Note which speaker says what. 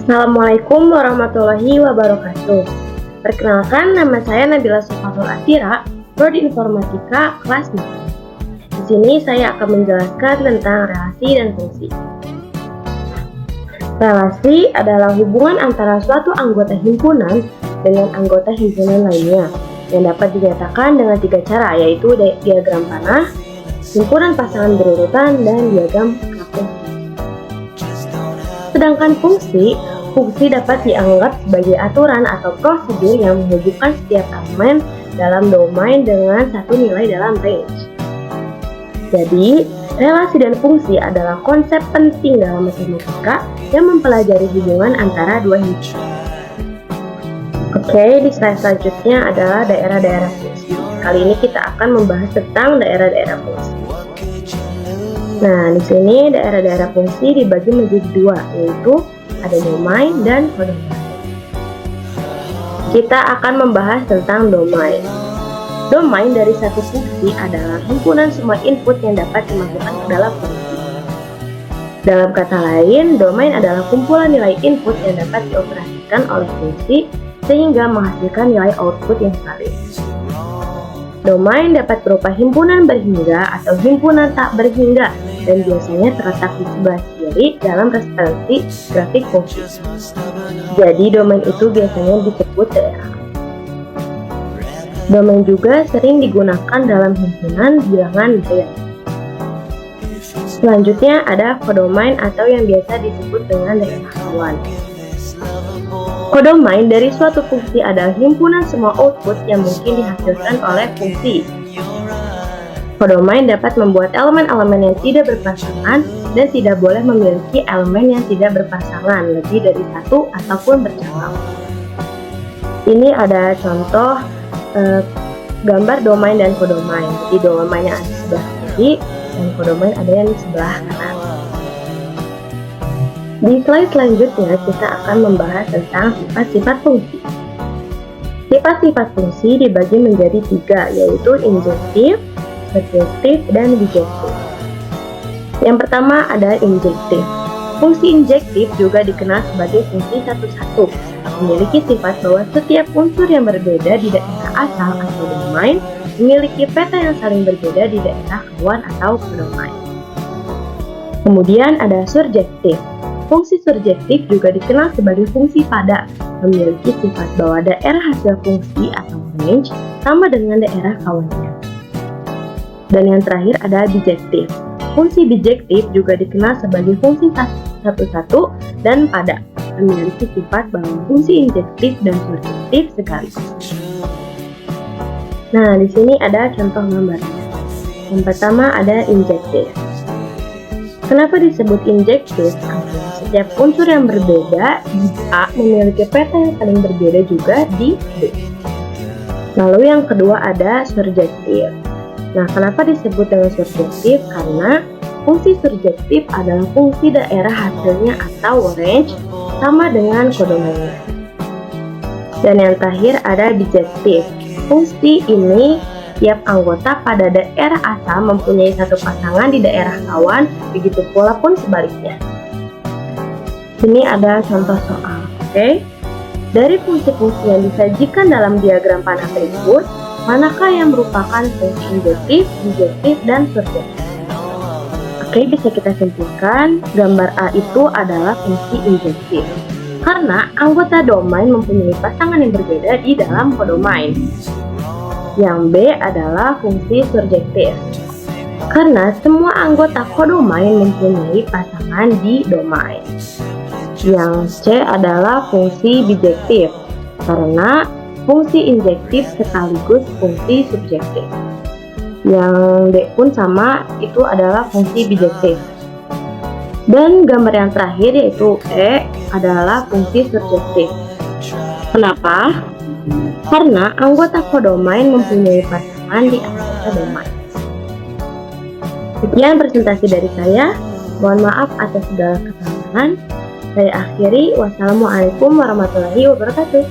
Speaker 1: Assalamualaikum warahmatullahi wabarakatuh. Perkenalkan, nama saya Nabila Sofatul Atira, Prodi Informatika kelas 4. Di sini saya akan menjelaskan tentang relasi dan fungsi. Relasi adalah hubungan antara suatu anggota himpunan dengan anggota himpunan lainnya yang dapat dinyatakan dengan 3 cara, yaitu diagram panah, himpunan pasangan berurutan, dan diagram kapuk. Sedangkan fungsi dapat dianggap sebagai aturan atau prosedur yang menghubungkan setiap elemen dalam domain dengan satu nilai dalam range. Jadi, relasi dan fungsi adalah konsep penting dalam matematika yang mempelajari hubungan antara dua himpunan. Oke, di slide selanjutnya adalah daerah-daerah fungsi. Kali ini kita akan membahas tentang daerah-daerah fungsi. Nah, di sini daerah-daerah fungsi dibagi menjadi 2, yaitu ada domain dan kodomain. Kita akan membahas tentang domain. Domain dari satu fungsi adalah himpunan semua input yang dapat dimasukkan ke dalam fungsi. Dalam kata lain, domain adalah kumpulan nilai input yang dapat dioperasikan oleh fungsi sehingga menghasilkan nilai output yang valid. Domain dapat berupa himpunan berhingga atau himpunan tak berhingga dan biasanya terletak di sebelah kiri dalam referensi grafik fungsi. Jadi domain itu biasanya disebut daerah. Domain juga sering digunakan dalam himpunan bilangan real. Selanjutnya ada kodomain atau yang biasa disebut dengan daerah kawan. Kodomain dari suatu fungsi adalah himpunan semua output yang mungkin dihasilkan oleh fungsi. Kodomain dapat membuat elemen-elemen yang tidak berpasangan dan tidak boleh memiliki elemen yang tidak berpasangan lebih dari satu ataupun bercabang. Ini ada contoh gambar domain dan kodomain. Jadi domainnya ada di sebelah kiri dan kodomain ada yang di sebelah kanan. Di slide selanjutnya kita akan membahas tentang sifat-sifat fungsi. Sifat-sifat fungsi dibagi menjadi 3, yaitu injektif, surjektif, dan bijektif. Yang pertama ada injektif. Fungsi injektif juga dikenal sebagai fungsi satu-satu, memiliki sifat bahwa setiap unsur yang berbeda di daerah asal atau domain memiliki peta yang saling berbeda di daerah kawan atau kodomain. Kemudian ada surjektif. Fungsi surjektif juga dikenal sebagai fungsi pada, memiliki sifat bahwa daerah hasil fungsi atau range sama dengan daerah kawannya. Dan yang terakhir ada bijektif. Fungsi bijektif juga dikenal sebagai fungsi satu-satu dan pada, memiliki sifat bahwa fungsi injektif dan surjektif sekaligus. Nah, di sini ada contoh gambarnya. Yang pertama ada injektif. Kenapa disebut injektif? Karena setiap unsur yang berbeda di A memiliki peta yang saling berbeda juga di B. Lalu yang kedua ada surjektif. Nah, kenapa disebut dengan surjektif? Karena fungsi surjektif adalah fungsi daerah hasilnya atau range sama dengan kodomainnya. Dan yang terakhir ada bijektif. Fungsi ini tiap anggota pada daerah asal mempunyai satu pasangan di daerah kawan, begitu pula pun sebaliknya. Ini ada contoh soal, oke? Dari fungsi-fungsi yang disajikan dalam diagram panah berikut, manakah yang merupakan fungsi injektif, bijektif, dan surjektif? Oke, bisa kita simpulkan, gambar A itu adalah fungsi injektif, karena anggota domain mempunyai pasangan yang berbeda di dalam kodomain. Yang B adalah fungsi surjektif, karena semua anggota kodomain mempunyai pasangan di domain. Yang C adalah fungsi bijektif, karena fungsi injektif sekaligus fungsi subjektif. Yang D pun sama, itu adalah fungsi bijektif. Dan gambar yang terakhir yaitu E adalah fungsi surjektif. Kenapa? Karena anggota kodomain mempunyai pasangan di anggota domain. Sekian presentasi dari saya. Mohon maaf atas segala kesalahan. Saya akhiri. Wassalamualaikum warahmatullahi wabarakatuh.